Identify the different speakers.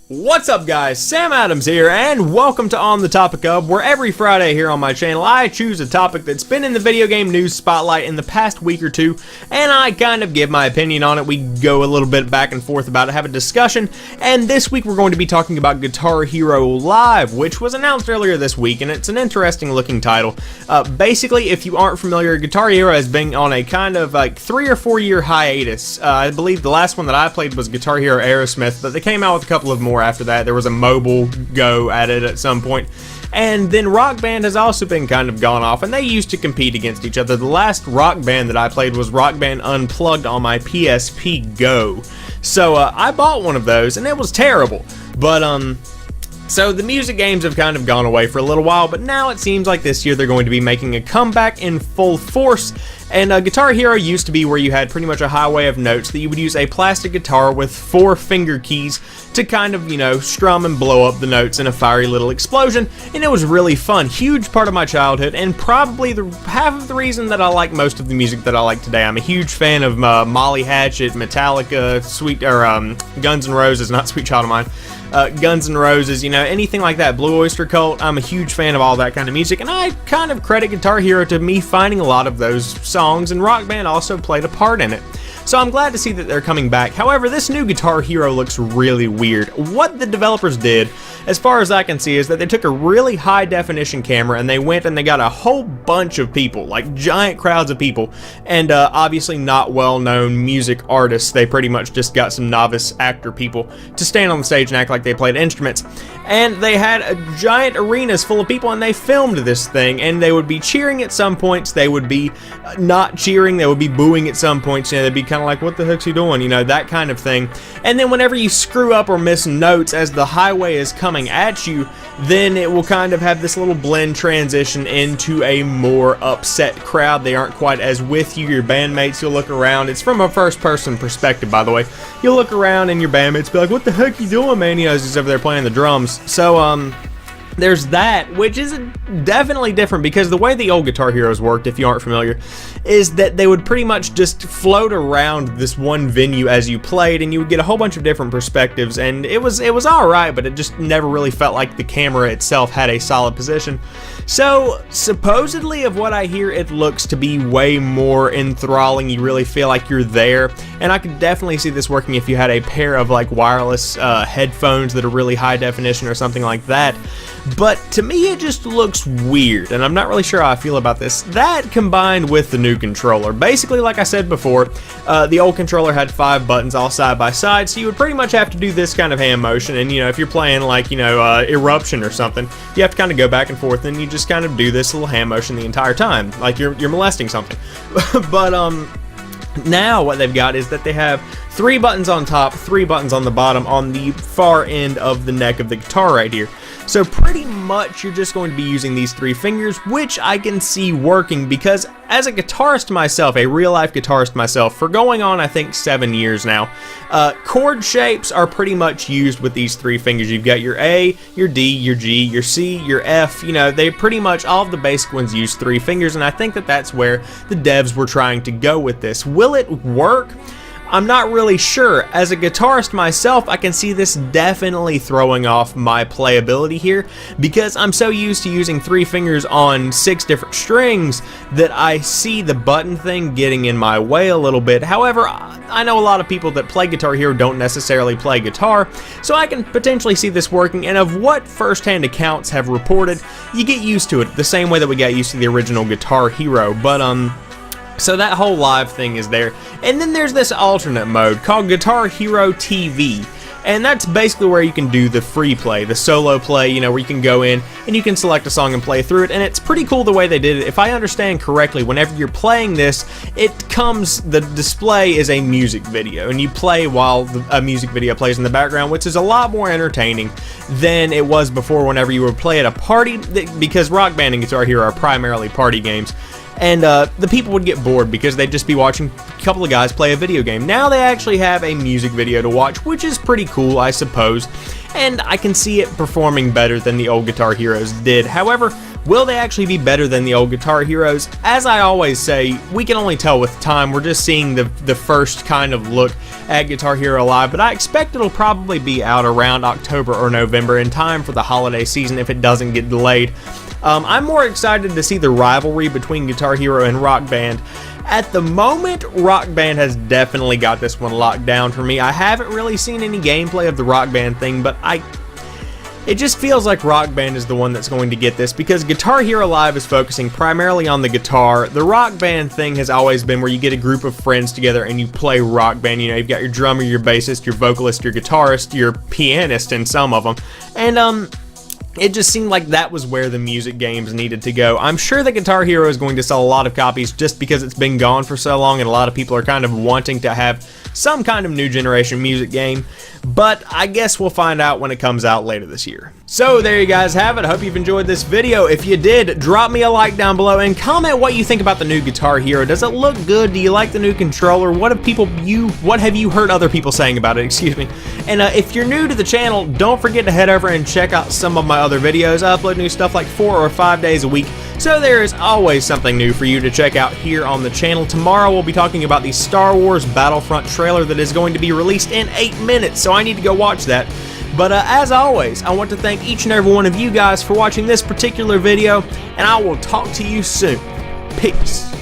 Speaker 1: What's up guys, Sam Adams here, and welcome to On the Topic Of, where every Friday here on my channel I choose a topic that's been in the video game news spotlight in the past week or two, and I kind of give my opinion on it. We go a little bit back and forth about it, have a discussion, and this week we're going to be talking about Guitar Hero Live, which was announced earlier this week, and it's an interesting looking title. Basically, if you aren't familiar, Guitar Hero has been on a kind of like 3 or 4 year hiatus. I believe the last one that I played was Guitar Hero Aerosmith, but they came out with a couple of more after that. There was a mobile go at it at some point. And then Rock Band has also been kind of gone off, and they used to compete against each other. The last Rock Band that I played was Rock Band Unplugged on my PSP Go. So I bought one of those, and it was terrible. But so the music games have kind of gone away for a little while, but now it seems like this year they're going to be making a comeback in full force. And Guitar Hero used to be where you had pretty much a highway of notes that you would use a plastic guitar with 4 finger keys to kind of, you know, strum and blow up the notes in a fiery little explosion, and it was really fun. Huge part of my childhood, and probably half of the reason that I like most of the music that I like today. I'm a huge fan of Molly Hatchet, Metallica, Guns N' Roses, not Sweet Child of Mine. Guns N' Roses, you know, anything like that, Blue Oyster Cult. I'm a huge fan of all that kind of music, and I kind of credit Guitar Hero to me finding a lot of those songs, and Rock Band also played a part in it. So I'm glad to see that they're coming back. However, this new Guitar Hero looks really weird. What the developers did, as far as I can see, is that they took a really high definition camera and they went and they got a whole bunch of people, like giant crowds of people, and obviously not well-known music artists. They pretty much just got some novice actor people to stand on the stage and act like they played instruments. And they had giant arenas full of people, and they filmed this thing, and they would be cheering at some points, they would be not cheering, they would be booing at some points, you know, they'd be kind of like, what the heck's he doing, you know, that kind of thing. And then whenever you screw up or miss notes as the highway is coming at you, then it will kind of have this little blend transition into a more upset crowd. They aren't quite as with you. Your bandmates, you'll look around, it's from a first person perspective, by the way, you'll look around and your bandmates be like, what the heck you doing, man, you know, he's over there playing the drums. So there's that, which is definitely different, because the way the old Guitar Heroes worked, if you aren't familiar, is that they would pretty much just float around this one venue as you played, and you would get a whole bunch of different perspectives, and it was alright, but it just never really felt like the camera itself had a solid position. So supposedly, of what I hear, it looks to be way more enthralling. You really feel like you're there, and I could definitely see this working if you had a pair of like wireless headphones that are really high definition or something like that. But to me it just looks weird, and I'm not really sure how I feel about this. That combined with the new controller. Basically, like I said before, the old controller had 5 buttons all side by side, so you would pretty much have to do this kind of hand motion, and you know, if you're playing like, you know, Eruption or something, you have to kind of go back and forth, and you just kind of do this little hand motion the entire time, like you're molesting something. But now what they've got is that they have 3 buttons on top, 3 buttons on the bottom on the far end of the neck of the guitar right here. So pretty much you're just going to be using these 3 fingers, which I can see working, because as a guitarist myself, a real life guitarist myself, for going on I think 7 years now, chord shapes are pretty much used with these 3 fingers. You've got your A, your D, your G, your C, your F, you know, they pretty much, all of the basic ones use 3 fingers, and I think that that's where the devs were trying to go with this. Will it work? I'm not really sure. As a guitarist myself, I can see this definitely throwing off my playability here, because I'm so used to using 3 fingers on 6 different strings that I see the button thing getting in my way a little bit. However, I know a lot of people that play Guitar Hero don't necessarily play guitar, so I can potentially see this working, and of what first-hand accounts have reported, you get used to it the same way that we got used to the original Guitar Hero. But so that whole live thing is there. And then there's this alternate mode called Guitar Hero TV. And that's basically where you can do the free play, the solo play, you know, where you can go in and you can select a song and play through it. And it's pretty cool the way they did it. If I understand correctly, whenever you're playing this, the display is a music video, and you play while a music video plays in the background, which is a lot more entertaining than it was before whenever you would play at a party, because Rock Band and Guitar Hero are primarily party games. And the people would get bored because they'd just be watching a couple of guys play a video game. Now they actually have a music video to watch, which is pretty cool, I suppose, and I can see it performing better than the old Guitar Heroes did. However, Will they actually be better than the old Guitar Heroes? As I always say, we can only tell with time. We're just seeing the first kind of look at Guitar Hero Live, but I expect it'll probably be out around October or November in time for the holiday season if it doesn't get delayed. I'm more excited to see the rivalry between Guitar Hero and Rock Band. At the moment, Rock Band has definitely got this one locked down for me. I haven't really seen any gameplay of the Rock Band thing, but it just feels like Rock Band is the one that's going to get this, because Guitar Hero Live is focusing primarily on the guitar. The Rock Band thing has always been where you get a group of friends together and you play Rock Band. You know, you've got your drummer, your bassist, your vocalist, your guitarist, your pianist in some of them. And it just seemed like that was where the music games needed to go. I'm sure that Guitar Hero is going to sell a lot of copies just because it's been gone for so long and a lot of people are kind of wanting to have some kind of new generation music game, but I guess we'll find out when it comes out later this year. So there you guys have it. I hope you've enjoyed this video. If you did, drop me a like down below and comment what you think about the new Guitar Hero. Does it look good? Do you like the new controller? What have you heard other people saying about it? Excuse me. And if you're new to the channel, don't forget to head over and check out some of my other videos. I upload new stuff like 4 or 5 days a week, so there is always something new for you to check out here on the channel. Tomorrow we'll be talking about the Star Wars Battlefront trailer that is going to be released in 8 minutes, so I need to go watch that. But as always, I want to thank each and every one of you guys for watching this particular video, and I will talk to you soon. Peace.